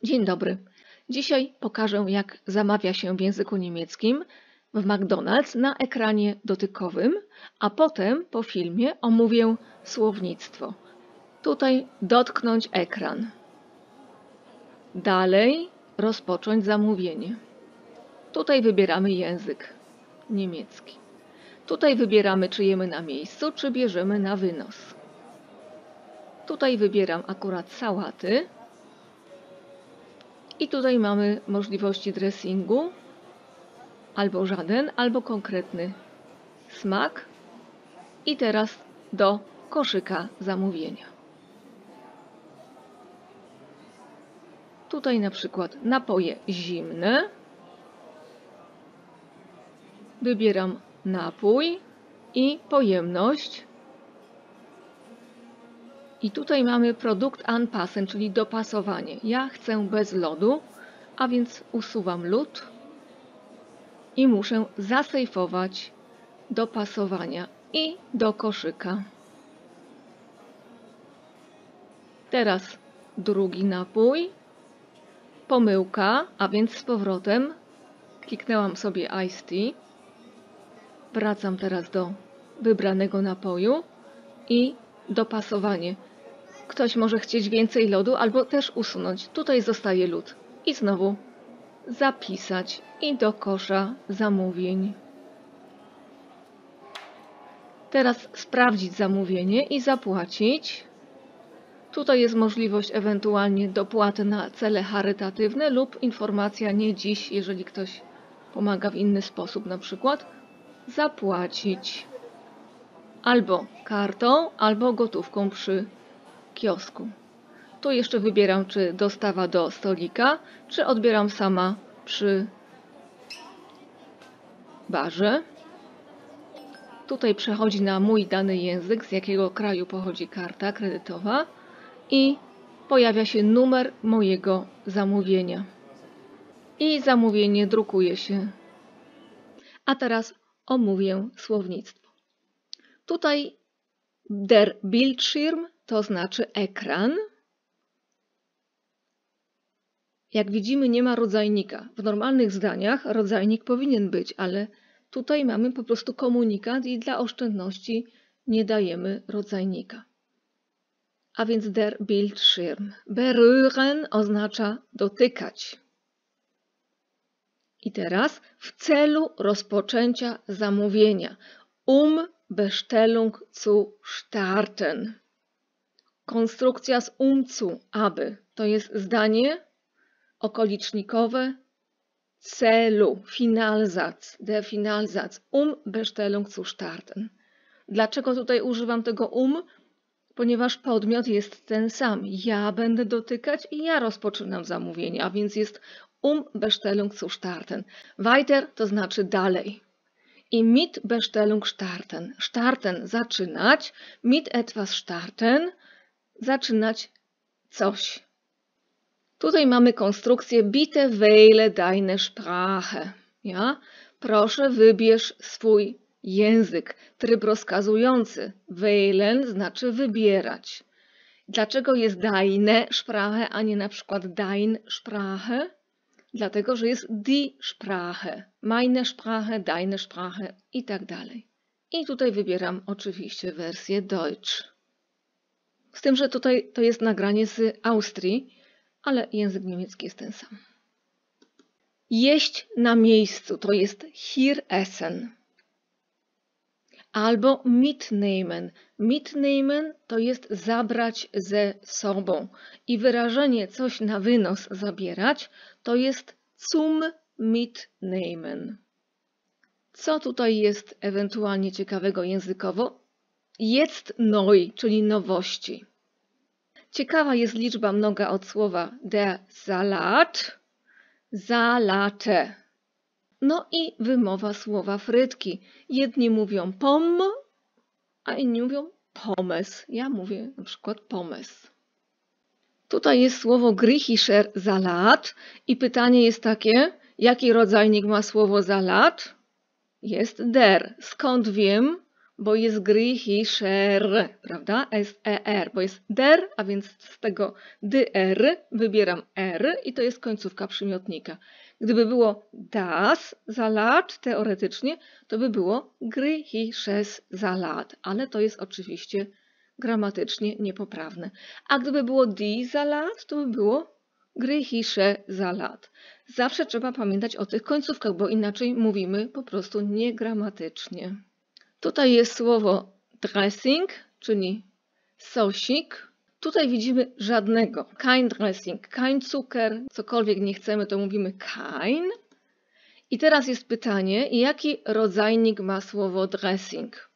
Dzień dobry. Dzisiaj pokażę, jak zamawia się w języku niemieckim w McDonald's na ekranie dotykowym, a potem po filmie omówię słownictwo. Tutaj dotknąć ekran. Dalej rozpocząć zamówienie. Tutaj wybieramy język niemiecki. Tutaj wybieramy, czy jemy na miejscu, czy bierzemy na wynos. Tutaj wybieram akurat sałaty. I tutaj mamy możliwości dressingu, albo żaden, albo konkretny smak. I teraz do koszyka zamówienia. Tutaj na przykład napoje zimne. Wybieram napój i pojemność. I tutaj mamy produkt anpassen, czyli dopasowanie. Ja chcę bez lodu, a więc usuwam lód i muszę zasejfować dopasowania i do koszyka. Teraz drugi napój. Pomyłka, a więc z powrotem kliknęłam sobie Iced Tea. Wracam teraz do wybranego napoju i dopasowanie. Ktoś może chcieć więcej lodu albo też usunąć. Tutaj zostaje lód. I znowu zapisać i do kosza zamówień. Teraz sprawdzić zamówienie i zapłacić. Tutaj jest możliwość ewentualnie dopłaty na cele charytatywne lub informacja nie dziś, jeżeli ktoś pomaga w inny sposób, na przykład zapłacić albo kartą, albo gotówką przy kiosku. Tu jeszcze wybieram, czy dostawa do stolika, czy odbieram sama przy barze. Tutaj przechodzi na mój dany język, z jakiego kraju pochodzi karta kredytowa i pojawia się numer mojego zamówienia. I zamówienie drukuje się. A teraz omówię słownictwo. Tutaj der Bildschirm to znaczy ekran. Jak widzimy, nie ma rodzajnika. W normalnych zdaniach rodzajnik powinien być, ale tutaj mamy po prostu komunikat i dla oszczędności nie dajemy rodzajnika. A więc der Bildschirm. Berühren oznacza dotykać. I teraz w celu rozpoczęcia zamówienia. Bestellung zu starten. Konstrukcja z zu, aby. To jest zdanie okolicznikowe celu, Finalsatz, der Finalsatz, Bestellung zu starten. Dlaczego tutaj używam tego Ponieważ podmiot jest ten sam. Ja będę dotykać i ja rozpoczynam zamówienie, a więc jest Bestellung zu starten. Weiter to znaczy dalej. I mit Bestellung starten. Starten zaczynać, mit etwas starten zaczynać coś. Tutaj mamy konstrukcję bitte wähle deine Sprache. Ja? Proszę wybierz swój język. Tryb rozkazujący. Wählen znaczy wybierać. Dlaczego jest deine Sprache, a nie na przykład dein Sprache? Dlatego, że jest die Sprache. Meine Sprache, deine Sprache i tak dalej. I tutaj wybieram oczywiście wersję Deutsch. Z tym, że tutaj to jest nagranie z Austrii, ale język niemiecki jest ten sam. Jeść na miejscu to jest hier essen. Albo mitnehmen. Mitnehmen to jest zabrać ze sobą. I wyrażenie coś na wynos zabierać to jest zum mitnehmen. Co tutaj jest ewentualnie ciekawego językowo? Jetzt neu, czyli nowości. Ciekawa jest liczba mnoga od słowa der Salat, Salate. No i wymowa słowa frytki. Jedni mówią pom, a inni mówią pommes. Ja mówię na przykład pommes. Tutaj jest słowo griechischer Salat i pytanie jest takie, jaki rodzajnik ma słowo Salat? Jest der. Skąd wiem? bo jest griechischer, prawda? S-E-R, bo jest der, a więc z tego dr wybieram r i to jest końcówka przymiotnika. Gdyby było das Salat, teoretycznie, to by było griechisches Salat, ale to jest oczywiście gramatycznie niepoprawne. A gdyby było die Salat, to by było griechische Salat. Zawsze trzeba pamiętać o tych końcówkach, bo inaczej mówimy po prostu niegramatycznie. Tutaj jest słowo dressing, czyli sosik. Tutaj widzimy żadnego. Kein dressing, kein Zucker, cokolwiek nie chcemy, to mówimy kein. I teraz jest pytanie, jaki rodzajnik ma słowo dressing?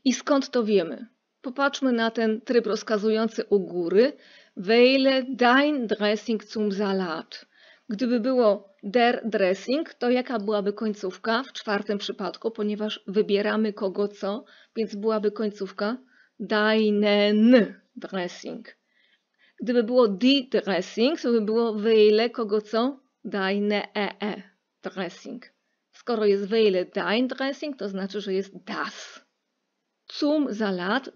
I skąd to wiemy? Popatrzmy na ten tryb rozkazujący u góry. Wähle dein Dressing zum Salat. Gdyby było der Dressing, to jaka byłaby końcówka w czwartym przypadku, ponieważ wybieramy kogo co, więc byłaby końcówka deinen Dressing. Gdyby było die Dressing, to by było wähle kogo co, deine Dressing. Skoro jest wähle dein Dressing, to znaczy, że jest das. Zum Salat,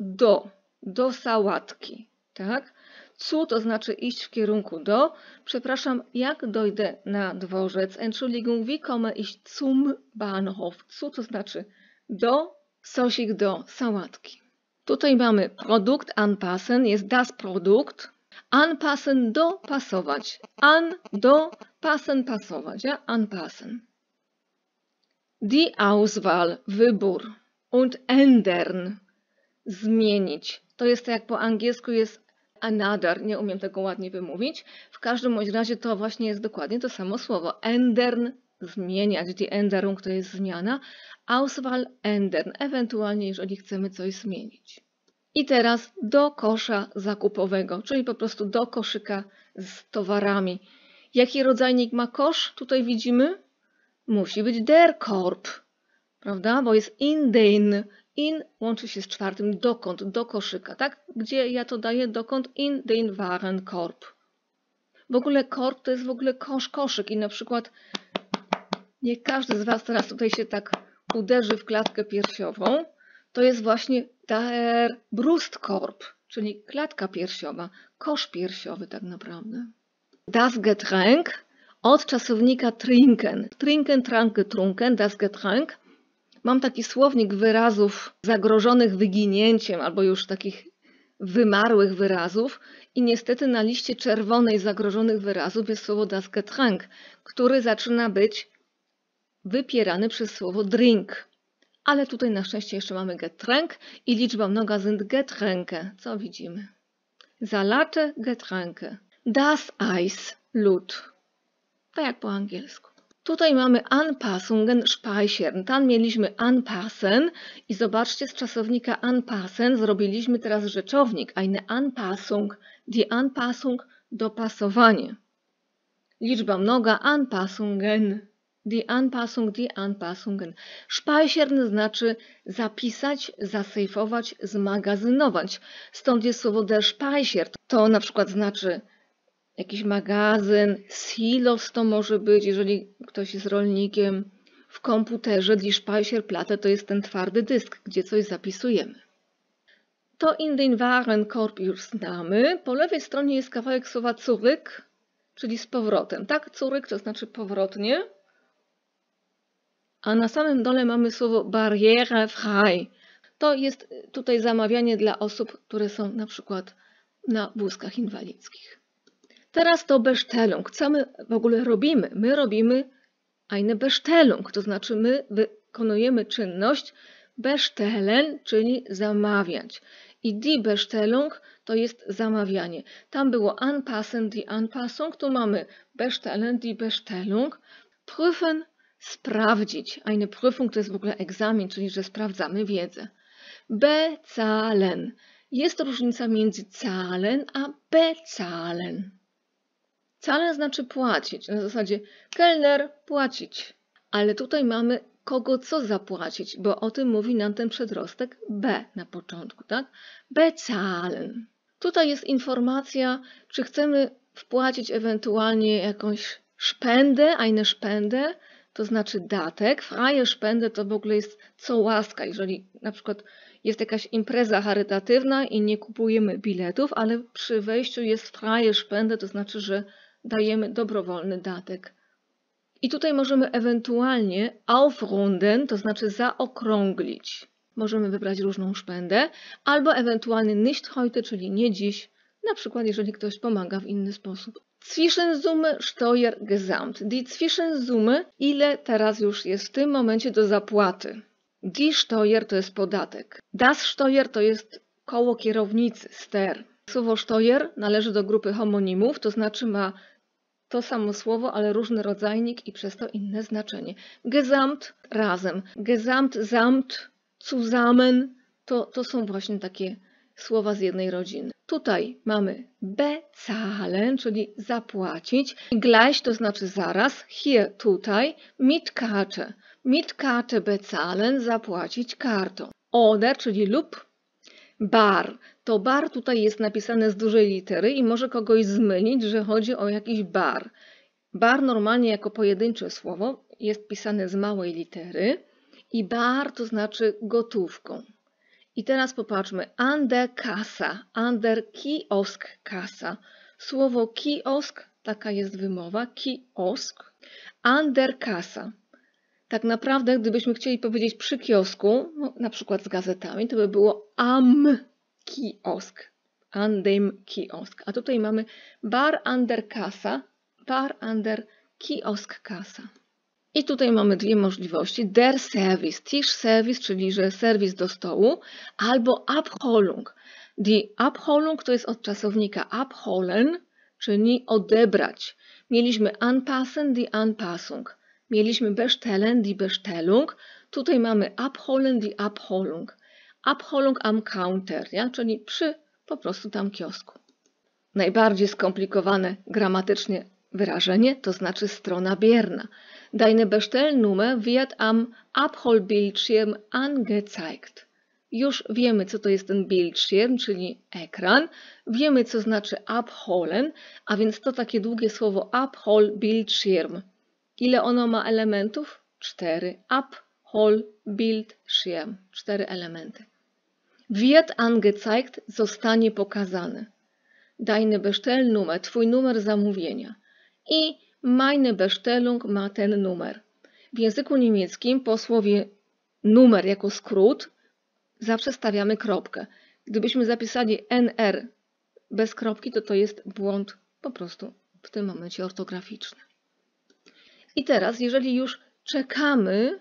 do sałatki, tak? Zu to znaczy iść w kierunku do. Przepraszam, jak dojdę na dworzec? Entschuldigung, wie komme ich zum Bahnhof? Zu to znaczy do, sosik do sałatki. Tutaj mamy Produkt anpassen, jest das Produkt. Anpassen, dopasować. An, do, passen, pasować. Ja? Anpassen. Die Auswahl, wybór. Und ändern, zmienić. To jest tak jak po angielsku jest another, nie umiem tego ładnie wymówić. W każdym bądź razie to właśnie jest dokładnie to samo słowo. Ändern, zmieniać. Die Änderung to jest zmiana. Auswahl, ändern, ewentualnie jeżeli chcemy coś zmienić. I teraz do kosza zakupowego, czyli po prostu do koszyka z towarami. Jaki rodzajnik ma kosz? Tutaj widzimy. Musi być der Korb, prawda? Bo jest in den. In łączy się z czwartym dokąd, do koszyka, tak? Gdzie ja to daję? Dokąd? In den Warenkorb. W ogóle korb to jest w ogóle koszyk i na przykład niech każdy z Was teraz tutaj się tak uderzy w klatkę piersiową. To jest właśnie der Brustkorb, czyli klatka piersiowa, kosz piersiowy tak naprawdę. Das Getränk od czasownika trinken. Trinken, trank, getrunken, das Getränk. Mam taki słownik wyrazów zagrożonych wyginięciem albo już takich wymarłych wyrazów i niestety na liście czerwonej zagrożonych wyrazów jest słowo das Getränk, który zaczyna być wypierany przez słowo drink. Ale tutaj na szczęście jeszcze mamy Getränk i liczba mnoga sind Getränke. Co widzimy? Salate, Getränke. Das Eis, lód. Tak jak po angielsku. Tutaj mamy Anpassungen speichern. Tam mieliśmy anpassen i zobaczcie, z czasownika anpassen zrobiliśmy teraz rzeczownik. Eine Anpassung, die Anpassung, dopasowanie. Liczba mnoga Anpassungen. Die Anpassung, die Anpassungen. Speichern znaczy zapisać, zasejfować, zmagazynować. Stąd jest słowo der Speicher. To na przykład znaczy jakiś magazyn, silos to może być, jeżeli ktoś jest rolnikiem. W komputerze die Speicherplatte to jest ten twardy dysk, gdzie coś zapisujemy. To in den Warenkorb już znamy. Po lewej stronie jest kawałek słowa zurück, czyli z powrotem. Tak, zurück to znaczy powrotnie. A na samym dole mamy słowo barrierefrei. To jest tutaj zamawianie dla osób, które są na przykład na wózkach inwalidzkich. Teraz to Bestellung. Co my w ogóle robimy? My robimy eine Bestellung, to znaczy my wykonujemy czynność bestellen, czyli zamawiać. I die Bestellung to jest zamawianie. Tam było anpassen, die Anpassung, tu mamy bestellen, die Bestellung. Prüfen, sprawdzić. Eine Prüfung to jest w ogóle egzamin, czyli że sprawdzamy wiedzę. Bezahlen. Jest różnica między zahlen a bezahlen. Zahlen znaczy płacić. Na zasadzie kelner płacić. Ale tutaj mamy kogo co zapłacić, bo o tym mówi nam ten przedrostek B na początku, tak? Bezahlen. Tutaj jest informacja, czy chcemy wpłacić ewentualnie jakąś szpendę, eine Spende, to znaczy datek. Freie Spende to w ogóle jest co łaska. Jeżeli na przykład jest jakaś impreza charytatywna i nie kupujemy biletów, ale przy wejściu jest Freie Spende, to znaczy, że dajemy dobrowolny datek. I tutaj możemy ewentualnie aufrunden, to znaczy zaokrąglić. Możemy wybrać różną szpendę, albo ewentualnie nicht heute, czyli nie dziś, na przykład jeżeli ktoś pomaga w inny sposób. Zwischensumme Steuer Gesamt. Die Zwischensumme, ile teraz już jest w tym momencie do zapłaty. Die Steuer to jest podatek. Das Steuer to jest koło kierownicy, ster. Słowo Steuer należy do grupy homonimów, to znaczy ma to samo słowo, ale różny rodzajnik i przez to inne znaczenie. Gesamt razem. Gesamt, samt, zusammen to są właśnie takie słowa z jednej rodziny. Tutaj mamy bezahlen, czyli zapłacić. Gleich to znaczy zaraz. Hier, tutaj. Mit Karte. Mit Karte bezahlen, zapłacić kartą. Oder, czyli lub. Bar. To bar tutaj jest napisane z dużej litery i może kogoś zmylić, że chodzi o jakiś bar. Bar normalnie jako pojedyncze słowo jest pisane z małej litery i bar to znaczy gotówką. I teraz popatrzmy. An der Kassa, an der Kiosk Kassa. Słowo kiosk, taka jest wymowa, kiosk, an der Kassa. Tak naprawdę, gdybyśmy chcieli powiedzieć przy kiosku, no, na przykład z gazetami, to by było am kiosk, an dem kiosk. A tutaj mamy bar an der Kassa, bar an der Kiosk Kassa. I tutaj mamy dwie możliwości. Der Service, Tisch Service, czyli że serwis do stołu, albo Abholung. Die Abholung to jest od czasownika abholen, czyli odebrać. Mieliśmy anpassen, die Anpassung. Mieliśmy bestellen, die Bestellung. Tutaj mamy abholen, die Abholung. Abholung am Counter, ja? Czyli przy po prostu tam kiosku. Najbardziej skomplikowane gramatycznie wyrażenie to znaczy strona bierna. Deine Bestellnummer wird am Abholbildschirm angezeigt. Już wiemy, co to jest ten Bildschirm, czyli ekran. Wiemy, co znaczy abholen, a więc to takie długie słowo Abholbildschirm. Ile ono ma elementów? 4. Abholbildschirm. 4 elementy. Wird angezeigt, zostanie pokazane. Deine Bestellnummer, twój numer zamówienia. I meine Bestellung ma ten numer. W języku niemieckim po słowie numer jako skrót zawsze stawiamy kropkę. Gdybyśmy zapisali NR bez kropki, to jest błąd po prostu w tym momencie ortograficzny. I teraz, jeżeli już czekamy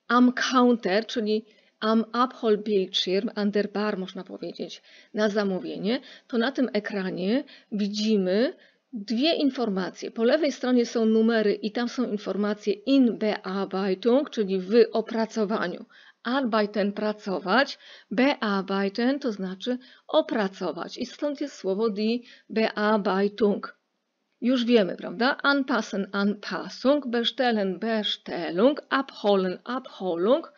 am Counter, czyli am Abholbildschirm, an der Bar można powiedzieć, na zamówienie, to na tym ekranie widzimy dwie informacje. Po lewej stronie są numery i tam są informacje in Bearbeitung, czyli w opracowaniu. Arbeiten, pracować. Bearbeiten to znaczy opracować. I stąd jest słowo die Bearbeitung. Już wiemy, prawda? Anpassen, Anpassung, bestellen, Bestellung, abholen, Abholung.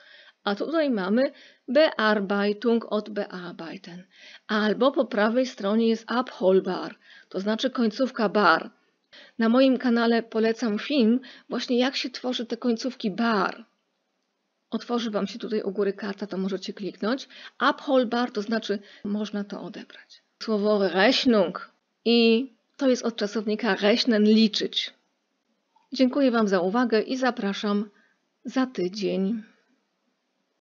A tutaj mamy Bearbeitung od Bearbeiten. Albo po prawej stronie jest abholbar, to znaczy końcówka bar. Na moim kanale polecam film właśnie jak się tworzy te końcówki bar. Otworzy Wam się tutaj u góry karta, to możecie kliknąć. Abholbar to znaczy można to odebrać. Słowo Rechnung i to jest od czasownika rechnen, liczyć. Dziękuję Wam za uwagę i zapraszam za tydzień.